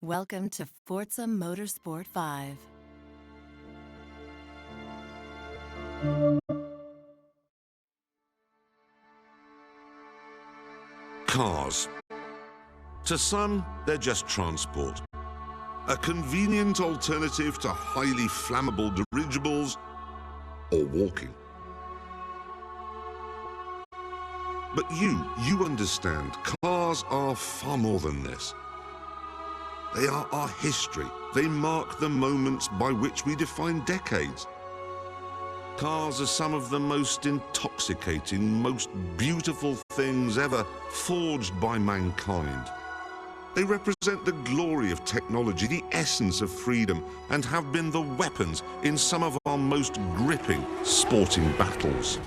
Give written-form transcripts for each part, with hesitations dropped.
Welcome to Forza Motorsport 5. Cars. To some, they're just transport. A convenient alternative to highly flammable dirigibles or walking. But you understand, cars are far more than this. They are our history. They mark the moments by which we define decades. Cars are some of the most intoxicating, most beautiful things ever forged by mankind. They represent the glory of technology, the essence of freedom, and have been the weapons in some of our most gripping sporting battles.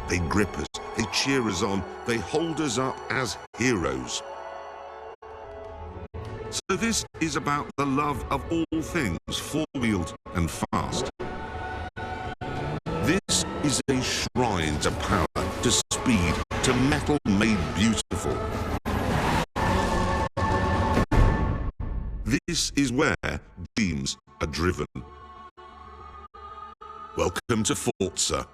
They grip us, they cheer us on, they hold us up as heroes. So this is about the love of all things four-wheeled and fast. This is a shrine to power, to speed, to metal made beautiful. This is where dreams are driven. Welcome to Forza.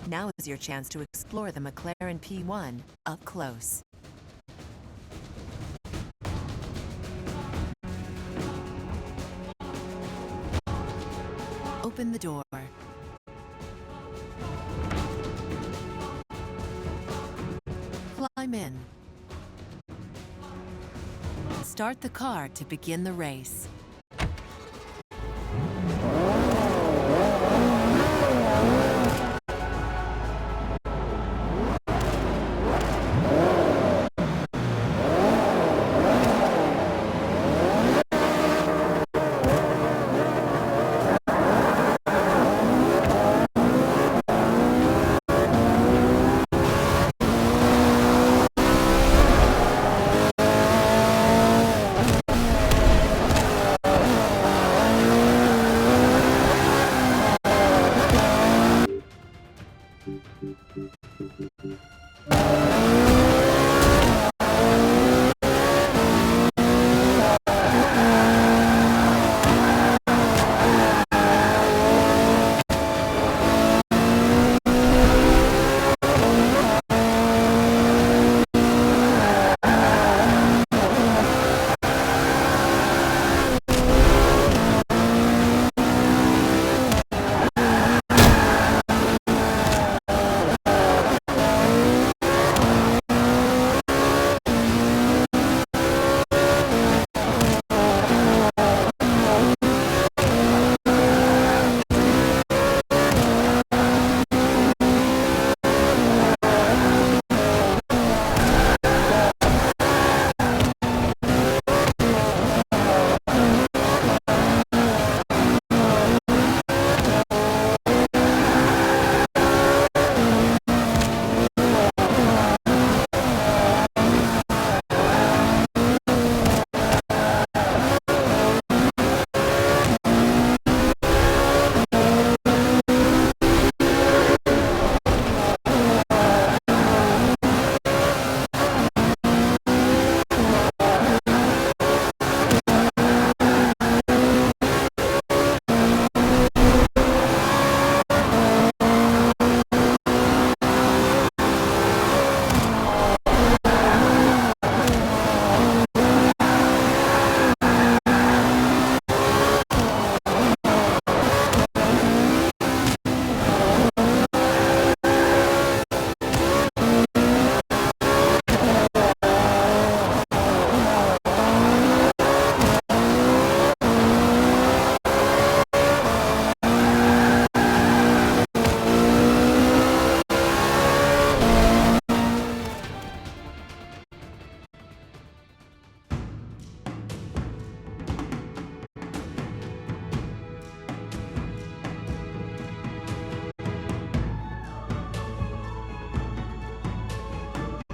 Now is your chance to explore the McLaren P1 up close. Open the door. Climb in. Start the car to begin the race.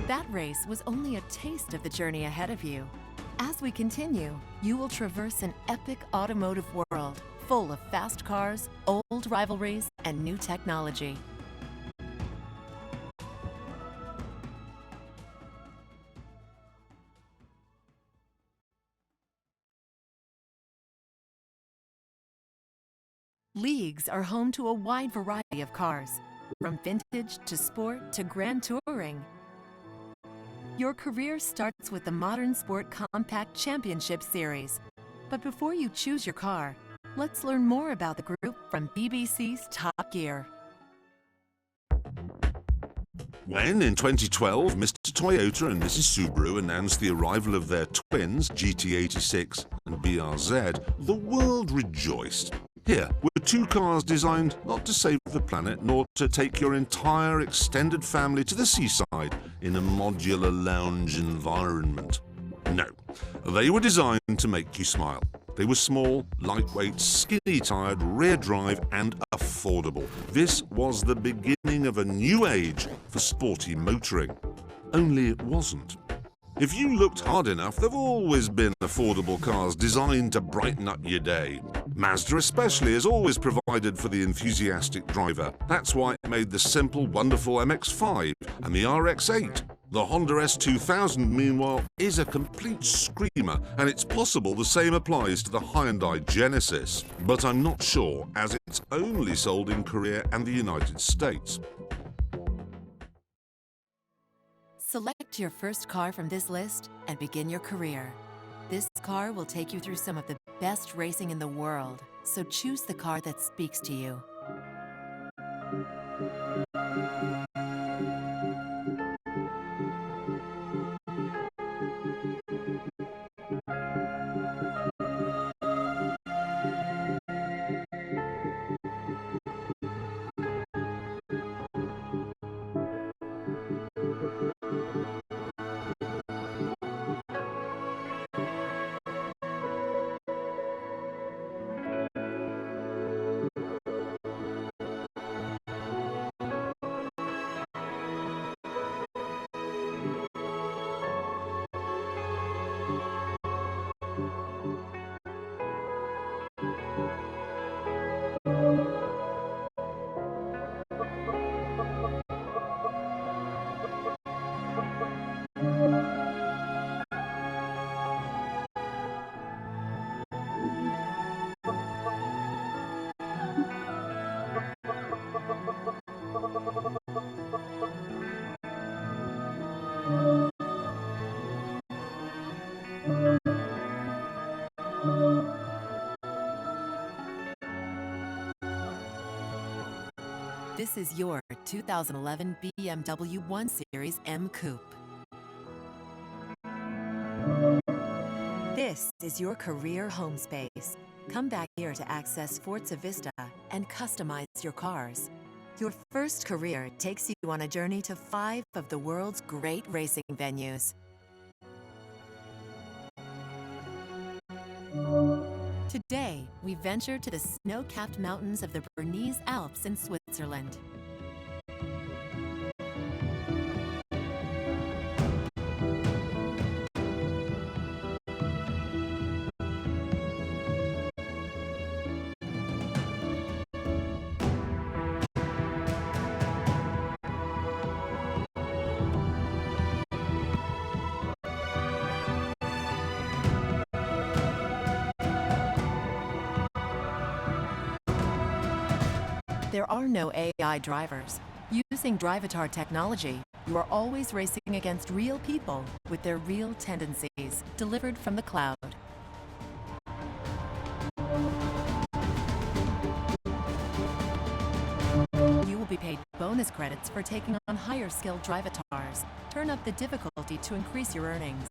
That race was only a taste of the journey ahead of you. As we continue, you will traverse an epic automotive world full of fast cars, old rivalries, and new technology. Leagues are home to a wide variety of cars, from vintage to sport to grand touring. Your career starts with the Motorsport Compact Championship Series. But before you choose your car, let's learn more about the group from BBC's Top Gear. When, in 2012, Mr. Toyota and Mrs. Subaru announced the arrival of their twins, GT86 and BRZ, the world rejoiced. Here were two cars designed not to save the planet, nor to take your entire extended family to the seaside in a modular lounge environment. No, they were designed to make you smile. They were small, lightweight, skinny-tired, rear-drive and affordable. This was the beginning of a new age for sporty motoring. Only it wasn't. If you looked hard enough, there've always been affordable cars designed to brighten up your day. Mazda especially has always provided for the enthusiastic driver. That's why it made the simple, wonderful MX-5 and the RX-8. The Honda S2000, meanwhile, is a complete screamer, and it's possible the same applies to the Hyundai Genesis. But I'm not sure, as it's only sold in Korea and the United States. Select your first car from this list and begin your career. This car will take you through some of the best racing in the world, so choose the car that speaks to you. This is your 2011 BMW 1 Series M Coupe. This is your career home space. Come back here to access Forza Vista and customize your cars. Your first career takes you on a journey to 5 of the world's great racing venues. Today, we venture to the snow-capped mountains of the Bernese Alps in Switzerland. There are no AI drivers. Using Drivatar technology, you are always racing against real people with their real tendencies, delivered from the cloud. You will be paid bonus credits for taking on higher skilled Drivatars. Turn up the difficulty to increase your earnings.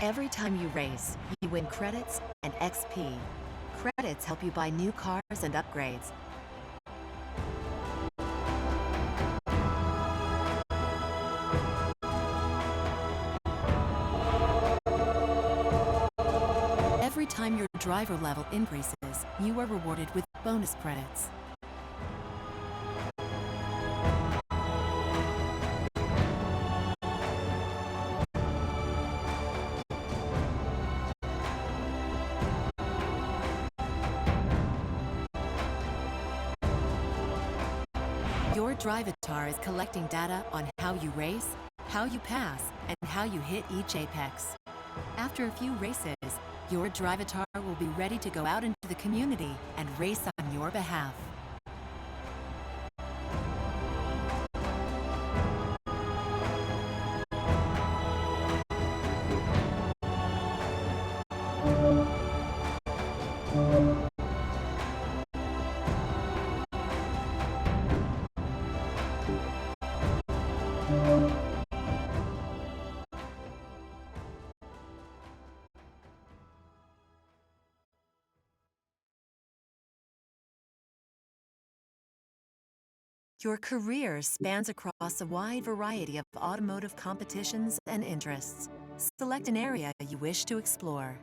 Every time you race, you win credits and XP. Credits help you buy new cars and upgrades. Every time your driver level increases, you are rewarded with bonus credits. Your Drivatar is collecting data on how you race, how you pass, and how you hit each apex. After a few races, your Drivatar will be ready to go out into the community and race on your behalf. Your career spans across a wide variety of automotive competitions and interests. Select an area you wish to explore.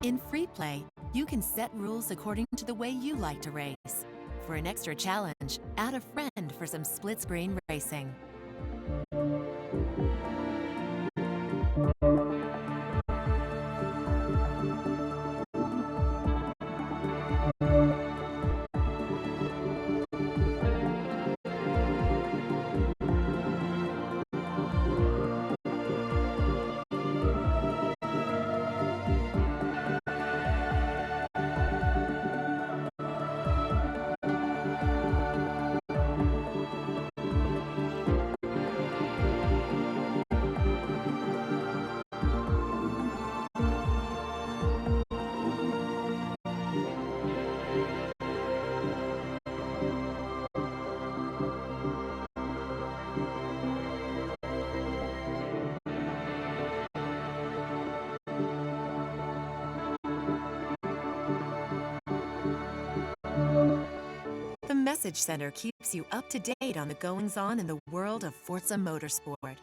In free play, you can set rules according to the way you like to race. For an extra challenge, add a friend for some split-screen racing. The Message Center keeps you up to date on the goings-on in the world of Forza Motorsport.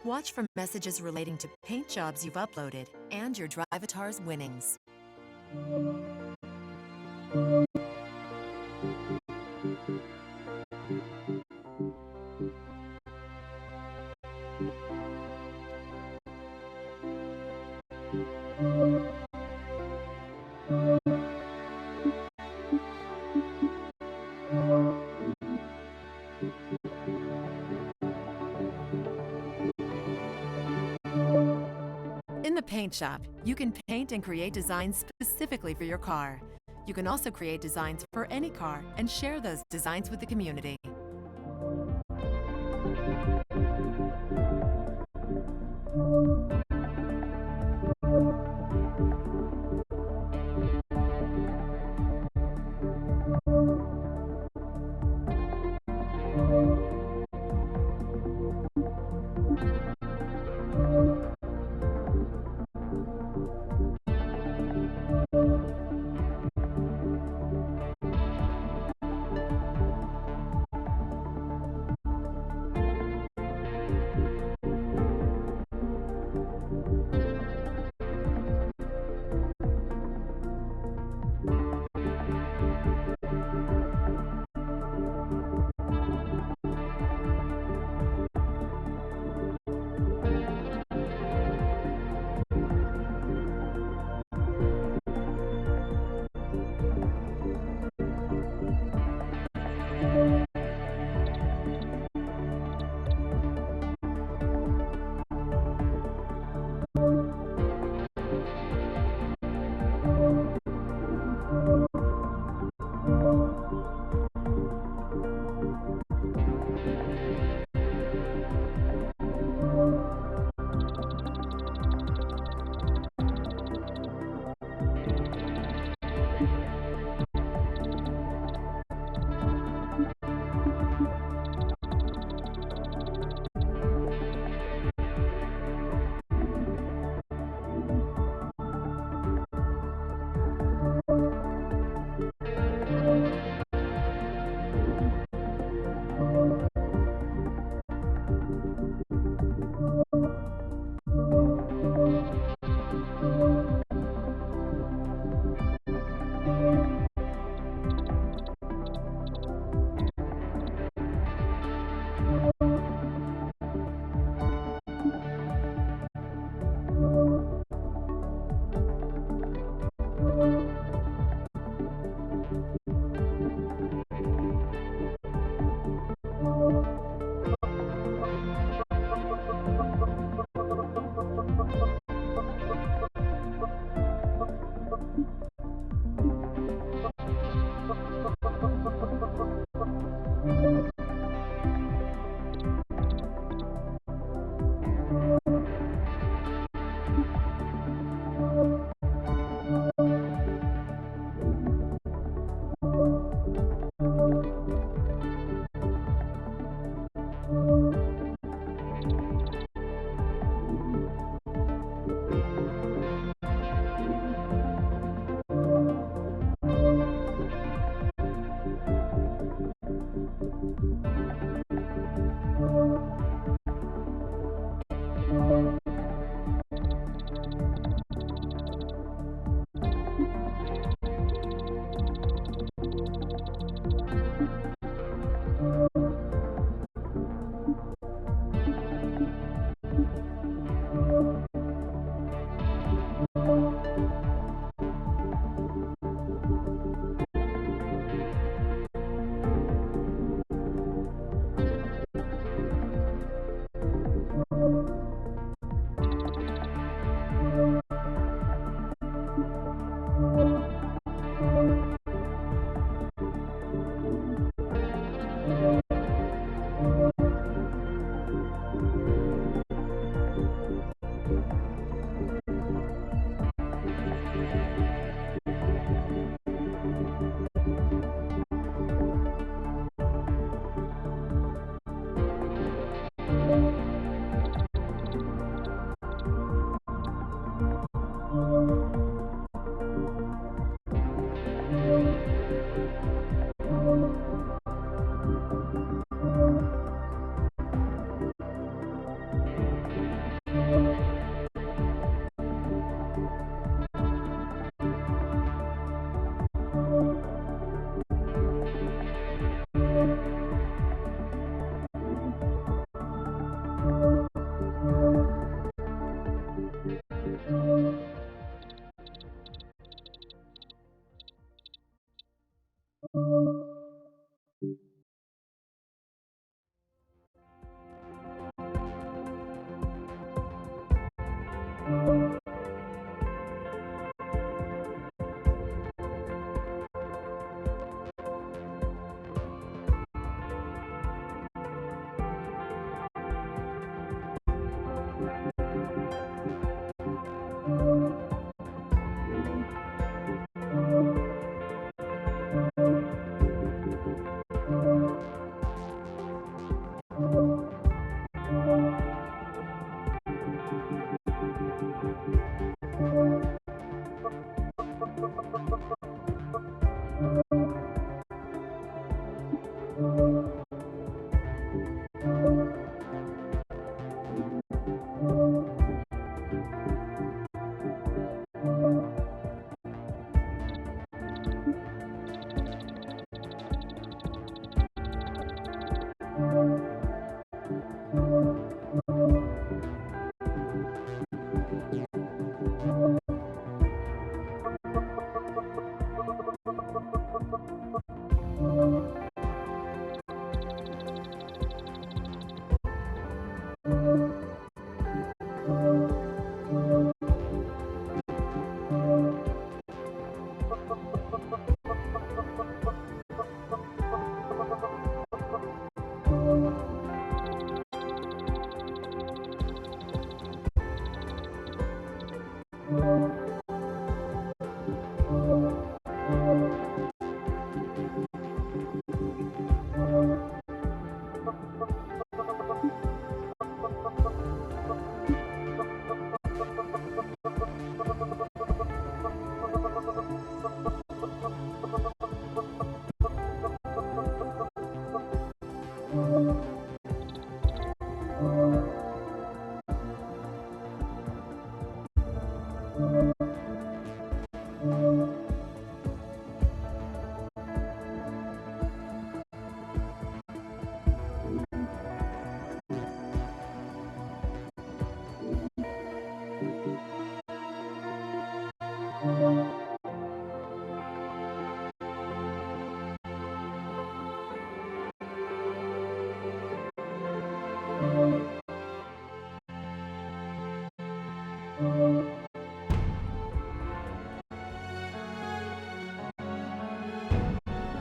Watch for messages relating to paint jobs you've uploaded and your Drivatar's winnings. In the paint shop, you can paint and create designs specifically for your car. You can also create designs for any car and share those designs with the community.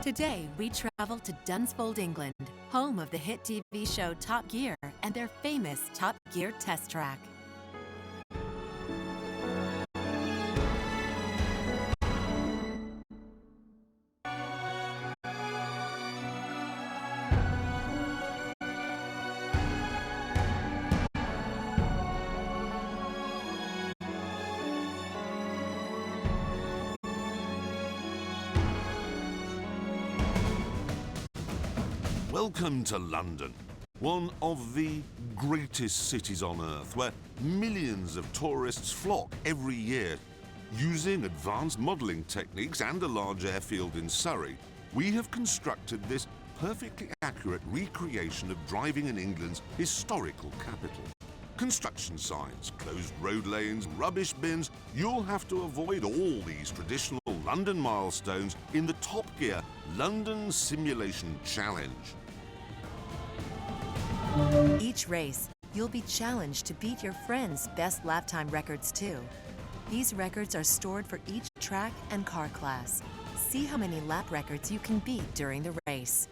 Today, we travel to Dunsfold, England, home of the hit TV show Top Gear and their famous Top Gear test track. Welcome to London, one of the greatest cities on earth, where millions of tourists flock every year. Using advanced modelling techniques and a large airfield in Surrey, we have constructed this perfectly accurate recreation of driving in England's historical capital. Construction signs, closed road lanes, rubbish bins, you'll have to avoid all these traditional London milestones in the Top Gear London Simulation Challenge. Each race, you'll be challenged to beat your friends' best lap time records too. These records are stored for each track and car class. See how many lap records you can beat during the race.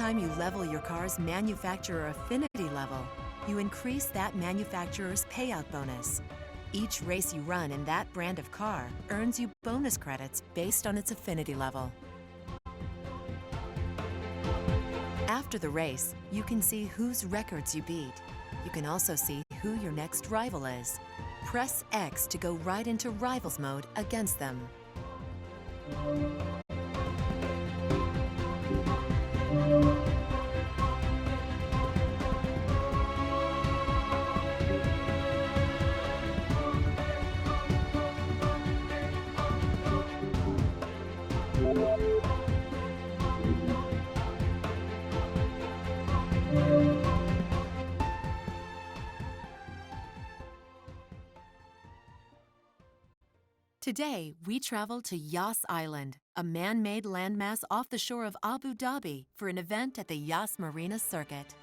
time you level your car's manufacturer affinity level, you increase that manufacturer's payout bonus. Each race you run in that brand of car earns you bonus credits based on its affinity level. After the race, you can see whose records you beat. You can also see who your next rival is. Press X to go right into Rivals mode against them. Today, we travel to Yas Island, a man-made landmass off the shore of Abu Dhabi, for an event at the Yas Marina Circuit.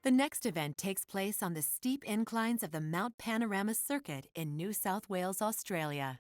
The next event takes place on the steep inclines of the Mount Panorama Circuit in New South Wales, Australia.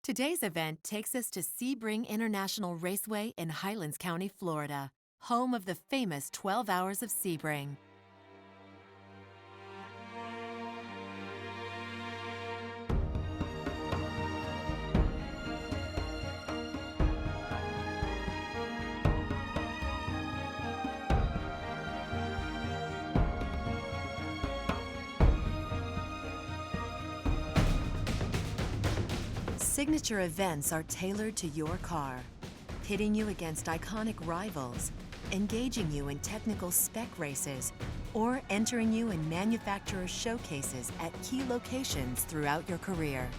Today's event takes us to Sebring International Raceway in Highlands County, Florida, home of the famous 12 Hours of Sebring. Signature events are tailored to your car, pitting you against iconic rivals, engaging you in technical spec races, or entering you in manufacturer showcases at key locations throughout your career.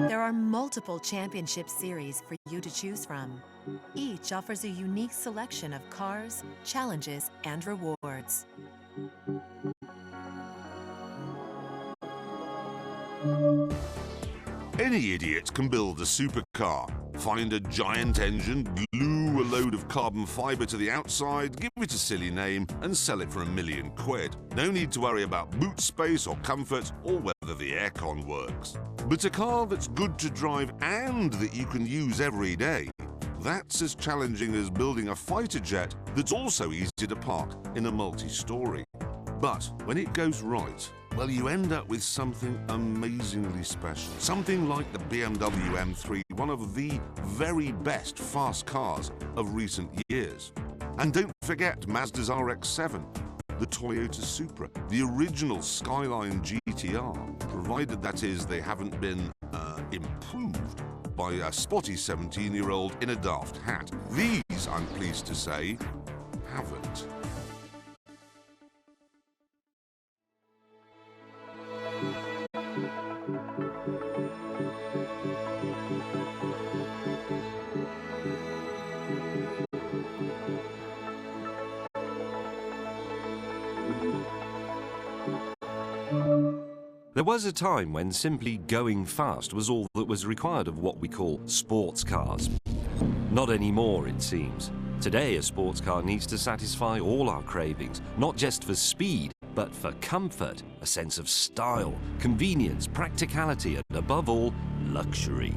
There are multiple championship series for you to choose from. Each offers a unique selection of cars, challenges, and rewards. Any idiot can build a supercar. Find a giant engine, glue a load of carbon fibre to the outside, give it a silly name, and sell it for £1 million. No need to worry about boot space or comfort or whether the aircon works. But a car that's good to drive and that you can use every day, that's as challenging as building a fighter jet that's also easy to park in a multi-storey. But when it goes right, well, you end up with something amazingly special. Something like the BMW M3, one of the very best fast cars of recent years. And don't forget Mazda's RX-7, the Toyota Supra, the original Skyline GTR, provided that is they haven't been improved by a spotty 17-year-old in a daft hat. These, I'm pleased to say, haven't. There was a time when simply going fast was all that was required of what we call sports cars. Not anymore, it seems. Today, a sports car needs to satisfy all our cravings, not just for speed, but for comfort, a sense of style, convenience, practicality, and above all, luxury.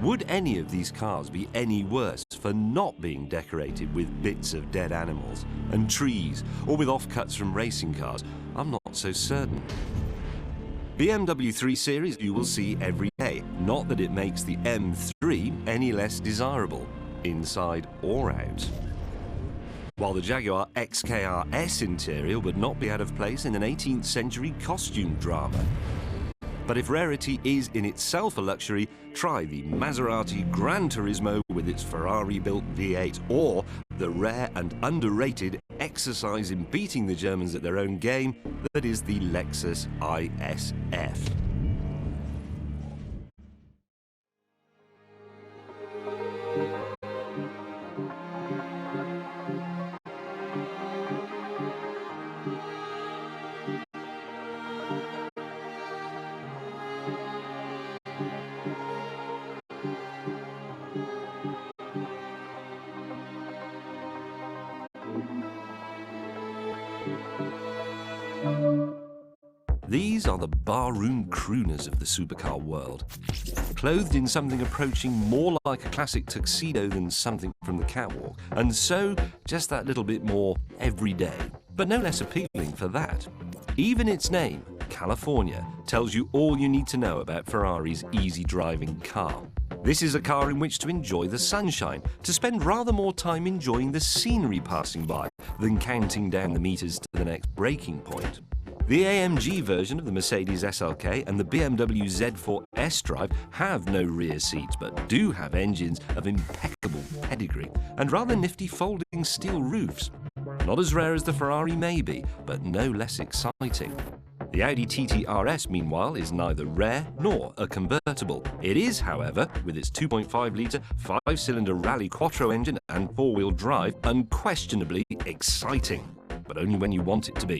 Would any of these cars be any worse for not being decorated with bits of dead animals and trees, or with offcuts from racing cars? I'm not so certain. BMW 3 Series you will see every day, not that it makes the M3 any less desirable, inside or out. While the Jaguar XKR-S interior would not be out of place in an 18th century costume drama. But if rarity is in itself a luxury, try the Maserati Gran Turismo with its Ferrari-built V8, or the rare and underrated exercise in beating the Germans at their own game that is the Lexus ISF. These are the barroom crooners of the supercar world, clothed in something approaching more like a classic tuxedo than something from the catwalk, and so just that little bit more everyday, but no less appealing for that. Even its name, California, tells you all you need to know about Ferrari's easy-driving car. This is a car in which to enjoy the sunshine, to spend rather more time enjoying the scenery passing by than counting down the meters to the next braking point. The AMG version of the Mercedes SLK and the BMW Z4 S-Drive have no rear seats, but do have engines of impeccable pedigree and rather nifty folding steel roofs. Not as rare as the Ferrari may be, but no less exciting. The Audi TT RS, meanwhile, is neither rare nor a convertible. It is, however, with its 2.5-litre, 5-cylinder Rally Quattro engine and 4-wheel drive, unquestionably exciting, but only when you want it to be,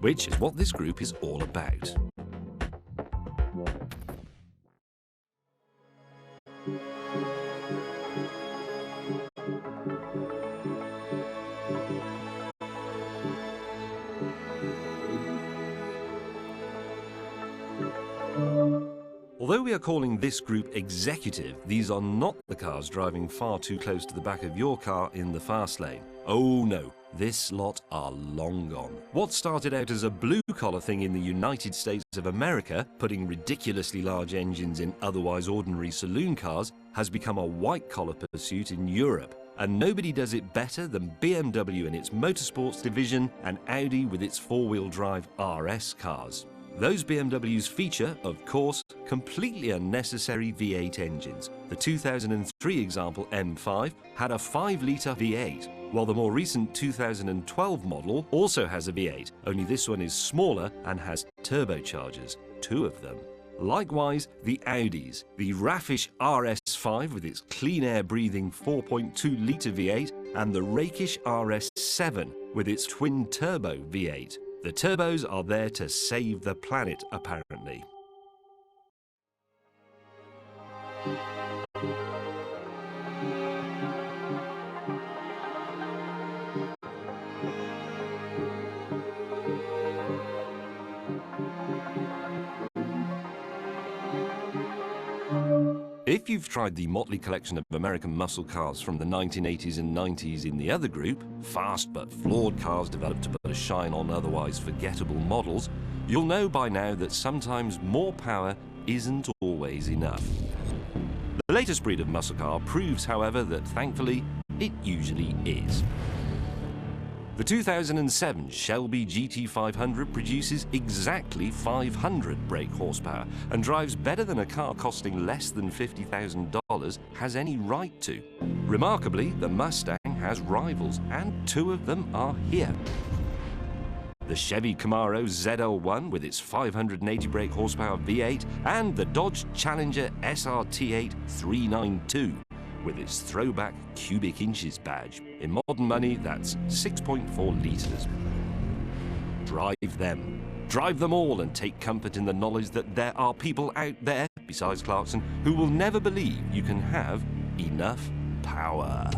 which is what this group is all about. Although we are calling this group executive, these are not the cars driving far too close to the back of your car in the fast lane. Oh no, this lot are long gone. What started out as a blue-collar thing in the United States of America, putting ridiculously large engines in otherwise ordinary saloon cars, has become a white-collar pursuit in Europe. And nobody does it better than BMW in its motorsports division and Audi with its four-wheel drive RS cars. Those BMWs feature, of course, completely unnecessary V8 engines. The 2003 example M5 had a 5-litre V8, while the more recent 2012 model also has a V8, only this one is smaller and has turbochargers, 2 of them. Likewise, the Audis, the raffish RS5 with its clean air breathing 4.2-litre V8 and the rakish RS7 with its twin-turbo V8. The turbos are there to save the planet, apparently. If you've tried the motley collection of American muscle cars from the 1980s and 90s in the other group, fast but flawed cars developed to put a shine on otherwise forgettable models, you'll know by now that sometimes more power isn't always enough. The latest breed of muscle car proves, however, that thankfully it usually is. The 2007 Shelby GT500 produces exactly 500 brake horsepower and drives better than a car costing less than $50,000 has any right to. Remarkably, the Mustang has rivals, and two of them are here. The Chevy Camaro ZL1 with its 580 brake horsepower V8 and the Dodge Challenger SRT8 392 with its throwback cubic inches badge. In modern money, that's 6.4 litres. Drive them. Drive them all and take comfort in the knowledge that there are people out there, besides Clarkson, who will never believe you can have enough power.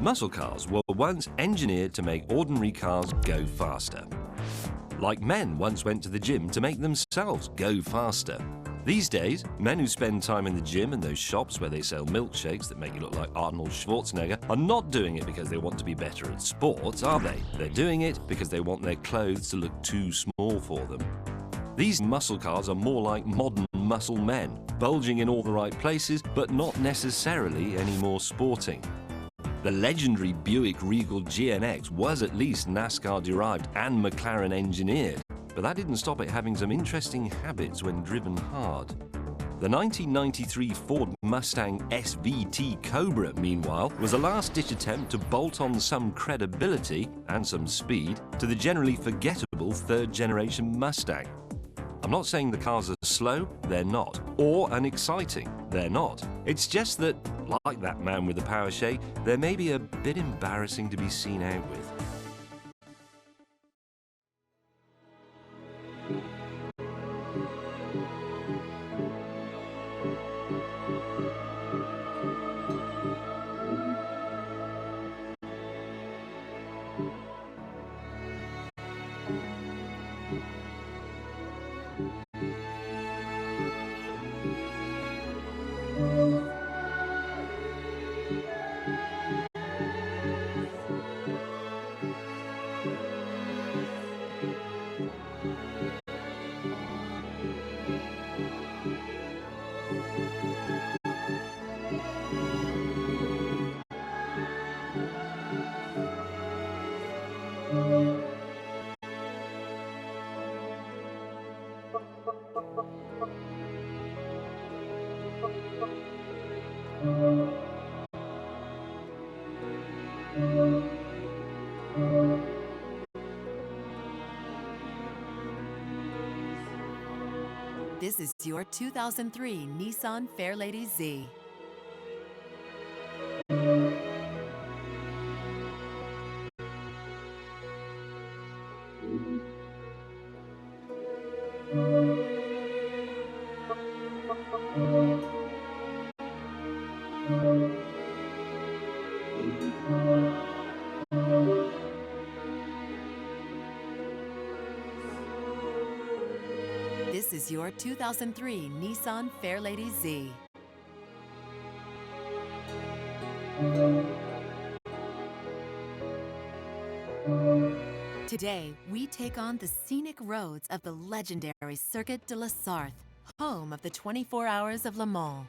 Muscle cars were once engineered to make ordinary cars go faster. Like men once went to the gym to make themselves go faster. These days, men who spend time in the gym and those shops where they sell milkshakes that make you look like Arnold Schwarzenegger are not doing it because they want to be better at sports, are they? They're doing it because they want their clothes to look too small for them. These muscle cars are more like modern muscle men, bulging in all the right places, but not necessarily any more sporting. The legendary Buick Regal GNX was at least NASCAR-derived and McLaren-engineered, but that didn't stop it having some interesting habits when driven hard. The 1993 Ford Mustang SVT Cobra, meanwhile, was a last-ditch attempt to bolt on some credibility and some speed to the generally forgettable third-generation Mustang. I'm not saying the cars are slow, they're not, or unexciting, they're not. It's just that, like that man with the power shake, they're maybe a bit embarrassing to be seen out with. This is your 2003 Nissan Fairlady Z. This is your 2003 Nissan Fairlady Z. Today, we take on the scenic roads of the legendary Circuit de la Sarthe, home of the 24 Hours of Le Mans.